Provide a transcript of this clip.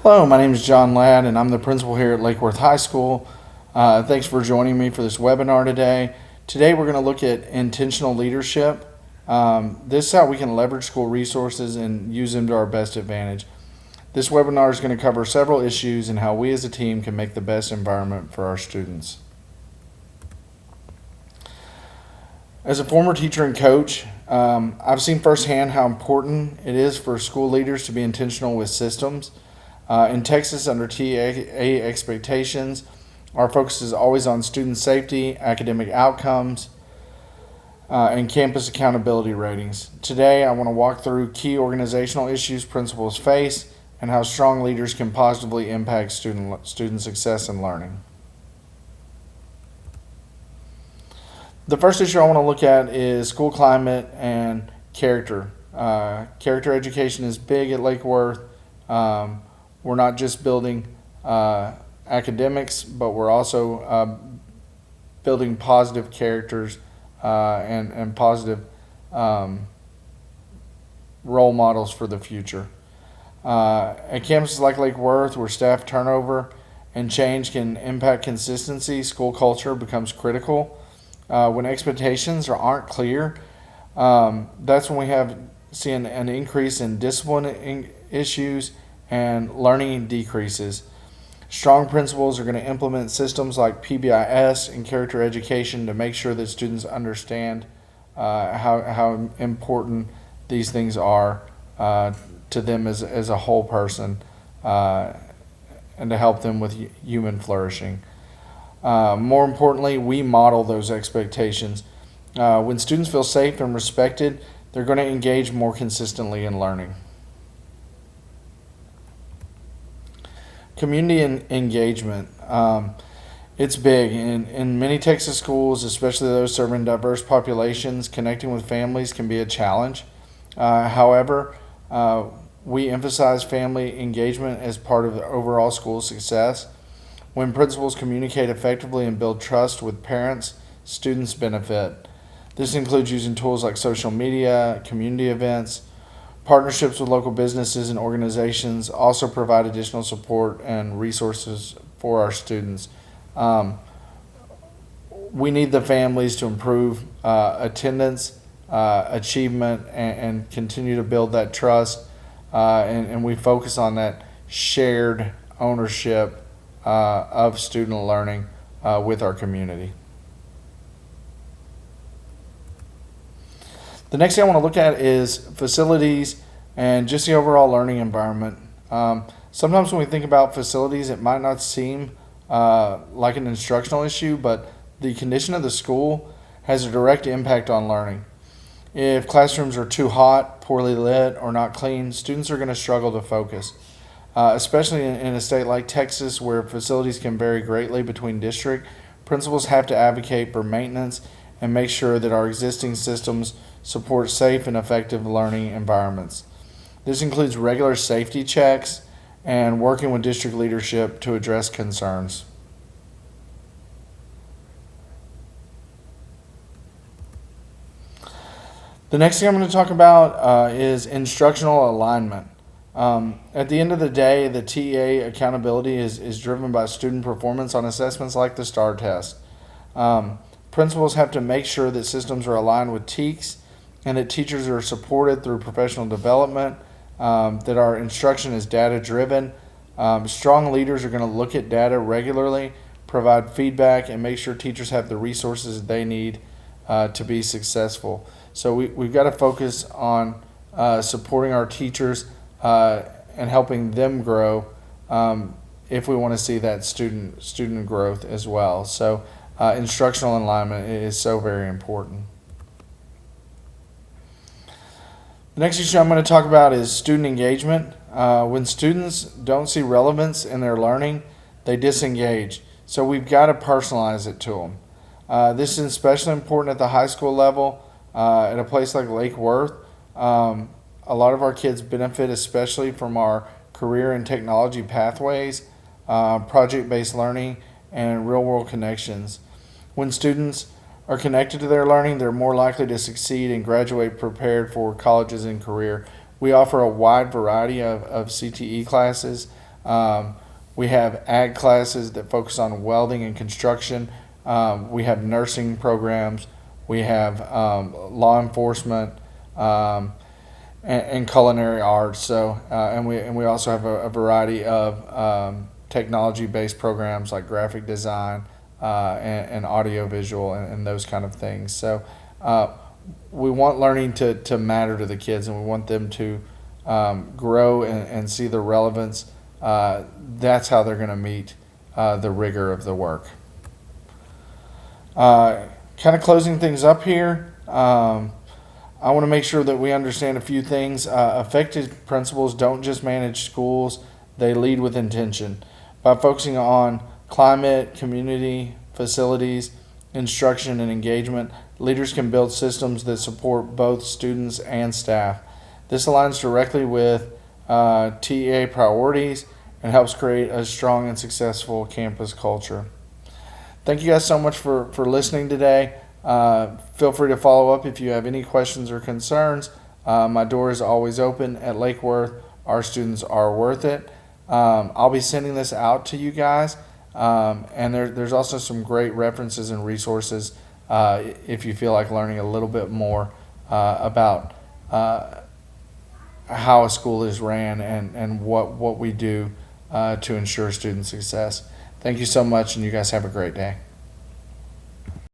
Hello, my name is John Ladd, and I'm the principal here at Lake Worth High School. Thanks for joining me for this webinar today. Today, we're going to look at intentional leadership. This is how we can leverage school resources and use them to our best advantage. This webinar is going to cover several issues and how we as a team can make the best environment for our students. As a former teacher and coach, I've seen firsthand how important it is for school leaders to be intentional with systems. In Texas, under TEA expectations, our focus is always on student safety, academic outcomes, and campus accountability ratings. Today, I want to walk through key organizational issues principals face and how strong leaders can positively impact student success and learning. The first issue I want to look at is school climate and character. Character education is big at Lake Worth. We're not just building academics, but we're also building positive characters and positive role models for the future. At campuses like Lake Worth, where staff turnover and change can impact consistency, school culture becomes critical. When expectations aren't clear, that's when we see an increase in discipline issues and learning decreases. Strong principals are going to implement systems like PBIS and character education to make sure that students understand how important these things are to them as a whole person and to help them with human flourishing. More importantly, we model those expectations. When students feel safe and respected, they're going to engage more consistently in learning. Community engagement. It's big. In many Texas schools, especially those serving diverse populations, connecting with families can be a challenge. However, we emphasize family engagement as part of the overall school success. When principals communicate effectively and build trust with parents, students benefit. This includes using tools like social media, community events. Partnerships with local businesses and organizations also provide additional support and resources for our students. We need the families to improve attendance, achievement, and continue to build that trust. And we focus on that shared ownership of student learning with our community. The next thing I want to look at is facilities and just the overall learning environment. Sometimes when we think about facilities, it might not seem like an instructional issue, but the condition of the school has a direct impact on learning. If classrooms are too hot, poorly lit, or not clean, students are going to struggle to focus. Especially in a state like Texas, where facilities can vary greatly between districts, principals have to advocate for maintenance and make sure that our existing systems support safe and effective learning environments. This includes regular safety checks and working with district leadership to address concerns. The next thing I'm going to talk about is instructional alignment. At the end of the day, the TEA accountability is driven by student performance on assessments like the STAR test. Principals have to make sure that systems are aligned with TEKS and that teachers are supported through professional development, that our instruction is data-driven. Strong leaders are going to look at data regularly, provide feedback, and make sure teachers have the resources they need to be successful. So we've got to focus on supporting our teachers and helping them grow if we want to see that student growth as well. So instructional alignment is so very important. The next issue I'm going to talk about is student engagement. When students don't see relevance in their learning, they disengage. So we've got to personalize it to them. This is especially important at the high school level. At a place like Lake Worth, a lot of our kids benefit especially from our career and technology pathways, project-based learning, and real-world connections. When students are connected to their learning, they're more likely to succeed and graduate prepared for colleges and career. We offer a wide variety of CTE classes We have ag classes that focus on welding and construction. We have nursing programs. We have law enforcement and culinary arts. So, and we also have a variety of technology-based programs like graphic design and audio visual and those kind of things. So, we want learning to matter to the kids, and we want them to grow and see the relevance. That's how they're going to meet the rigor of the work. Kind of closing things up here, I want to make sure that we understand a few things. Effective principals don't just manage schools, they lead with intention. By focusing on climate, community, facilities, instruction, and engagement, leaders can build systems that support both students and staff. This aligns directly with TEA priorities and helps create a strong and successful campus culture. Thank you guys so much for listening today. Feel free to follow up if you have any questions or concerns. My door is always open at Lake Worth. Our students are worth it. I'll be sending this out to you guys. And there's also some great references and resources if you feel like learning a little bit more about how a school is ran and what we do to ensure student success. Thank you so much, and you guys have a great day.